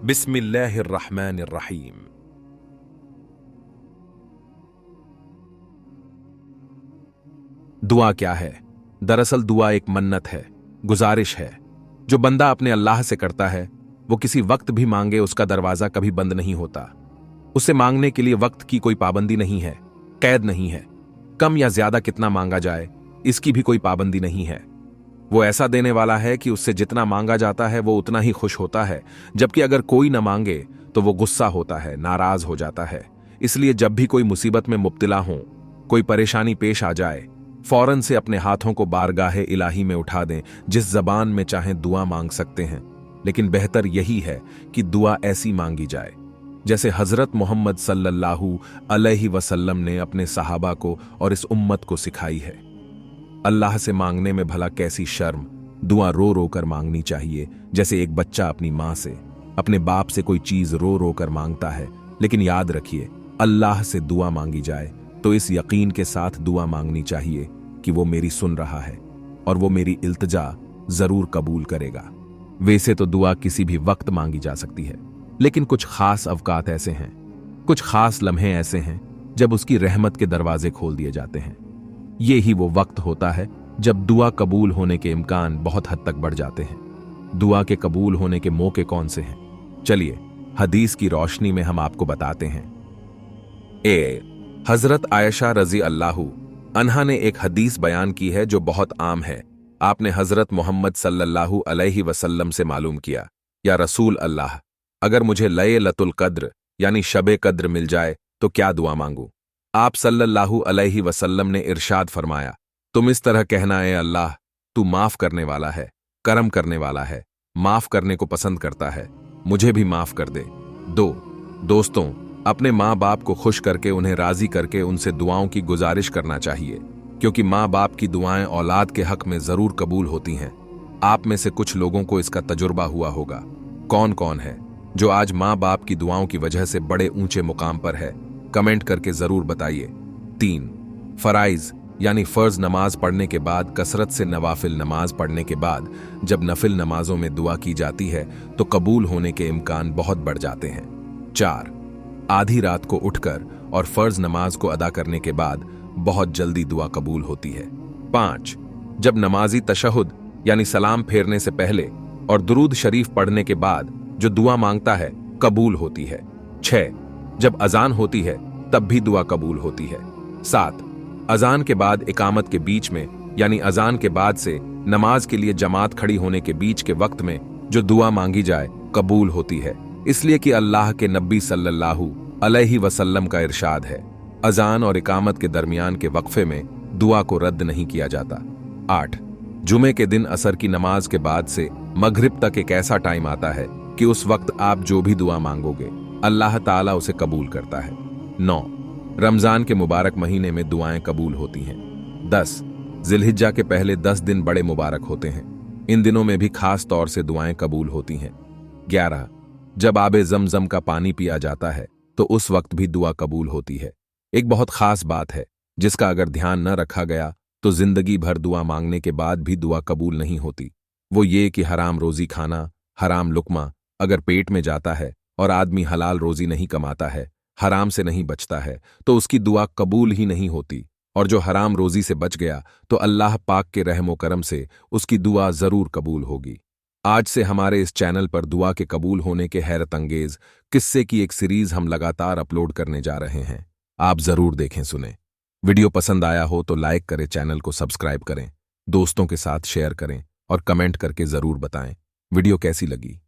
बिस्मिल्लाहिर्रहमानिर्रहीम। दुआ क्या है? दरअसल दुआ एक मन्नत है, गुजारिश है, जो बंदा अपने अल्लाह से करता है। वो किसी वक्त भी मांगे, उसका दरवाजा कभी बंद नहीं होता। उसे मांगने के लिए वक्त की कोई पाबंदी नहीं है, कैद नहीं है। कम या ज्यादा कितना मांगा जाए, इसकी भी कोई पाबंदी नहीं है। वो ऐसा देने वाला है कि उससे जितना मांगा जाता है वो उतना ही खुश होता है, जबकि अगर कोई न मांगे तो वो गुस्सा होता है, नाराज हो जाता है। इसलिए जब भी कोई मुसीबत में मुब्तला हो, कोई परेशानी पेश आ जाए, फौरन से अपने हाथों को बारगाहे इलाही में उठा दें। जिस जबान में चाहें दुआ मांग सकते हैं, लेकिन बेहतर यही है कि दुआ ऐसी मांगी जाए जैसे हजरत मोहम्मद सल्लल्लाहु अलैहि वसल्लम ने अपने सहाबा को और इस उम्मत को सिखाई है। अल्लाह से मांगने में भला कैसी शर्म, दुआ रो रो कर मांगनी चाहिए, जैसे एक बच्चा अपनी मां से, अपने बाप से कोई चीज रो रो कर मांगता है। लेकिन याद रखिए, अल्लाह से दुआ मांगी जाए तो इस यकीन के साथ दुआ मांगनी चाहिए कि वो मेरी सुन रहा है और वो मेरी इल्तिजा जरूर कबूल करेगा। वैसे तो दुआ किसी भी वक्त मांगी जा सकती है, लेकिन कुछ खास अवकात ऐसे हैं, कुछ खास लम्हे ऐसे हैं जब उसकी रहमत के दरवाजे खोल दिए जाते हैं। ये ही वो वक्त होता है जब दुआ कबूल होने के इम्कान बहुत हद तक बढ़ जाते हैं। दुआ के कबूल होने के मौके कौन से हैं? चलिए हदीस की रोशनी में हम आपको बताते हैं। हजरत आयशा रजी अल्लाहु अन्हा ने एक हदीस बयान की है जो बहुत आम है। आपने हजरत मोहम्मद सल्लल्लाहु अलैहि वसल्लम से मालूम किया, या रसूल अल्लाह, अगर मुझे लैलतुल कद्र यानी शबे कद्र मिल जाए तो क्या दुआ मांगूं? आप सल्लल्लाहु अलैहि वसल्लम ने इरशाद फरमाया, तुम इस तरह कहना है, अल्लाह तू माफ करने वाला है, करम करने वाला है, माफ करने को पसंद करता है, मुझे भी माफ कर दे। दोस्तों, अपने माँ बाप को खुश करके, उन्हें राजी करके उनसे दुआओं की गुजारिश करना चाहिए, क्योंकि माँ बाप की दुआएं औलाद के हक में जरूर कबूल होती हैं। आप में से कुछ लोगों को इसका तजुर्बा हुआ होगा। कौन कौन है जो आज माँ बाप की दुआओं की वजह से बड़े ऊंचे मुकाम पर है? कमेंट करके जरूर बताइए। 3 फराइज यानी फर्ज नमाज पढ़ने के बाद कसरत से नवाफिल नमाज पढ़ने के बाद जब नफिल नमाजों में दुआ की जाती है तो कबूल होने के इम्कान बहुत बढ़ जाते हैं। 4 आधी रात को उठकर और फर्ज नमाज को अदा करने के बाद बहुत जल्दी दुआ कबूल होती है। 5 जब नमाजी तशहुद यानी सलाम फेरने से पहले और दुरूद शरीफ पढ़ने के बाद जो दुआ मांगता है कबूल होती है। 6 जब अजान होती है तब भी दुआ कबूल होती है। 7 अजान के बाद इकामत के बीच में यानी अजान के बाद से नमाज के लिए जमात खड़ी होने के बीच के वक्त में जो दुआ मांगी जाए कबूल होती है, इसलिए कि अल्लाह के नबी सल्लल्लाहु अलैहि वसल्लम का इरशाद है, अजान और इकामत के दरमियान के वक्फे में दुआ को रद्द नहीं किया जाता। 8 जुमे के दिन असर की नमाज के बाद से मगरिब तक एक ऐसा टाइम आता है कि उस वक्त आप जो भी दुआ मांगोगे अल्लाह ताला उसे कबूल करता है। 9 रमजान के मुबारक महीने में दुआएं कबूल होती हैं। 10 जिलहिज्जा के पहले 10 दिन बड़े मुबारक होते हैं, इन दिनों में भी खास तौर से दुआएं कबूल होती हैं। 11 जब आबे जमजम का पानी पिया जाता है तो उस वक्त भी दुआ कबूल होती है। एक बहुत खास बात है जिसका अगर ध्यान न रखा गया तो जिंदगी भर दुआ मांगने के बाद भी दुआ कबूल नहीं होती। वो ये कि हराम रोजी खाना, हराम लुकमा अगर पेट में जाता है और आदमी हलाल रोजी नहीं कमाता है, हराम से नहीं बचता है, तो उसकी दुआ कबूल ही नहीं होती। और जो हराम रोजी से बच गया तो अल्लाह पाक के रहमो करम से उसकी दुआ जरूर कबूल होगी। आज से हमारे इस चैनल पर दुआ के कबूल होने के हैरत अंगेज किस्से की एक सीरीज हम लगातार अपलोड करने जा रहे हैं। आप जरूर देखें, सुनें। वीडियो पसंद आया हो तो लाइक करें, चैनल को सब्सक्राइब करें, दोस्तों के साथ शेयर करें और कमेंट करके जरूर बताएं वीडियो कैसी लगी।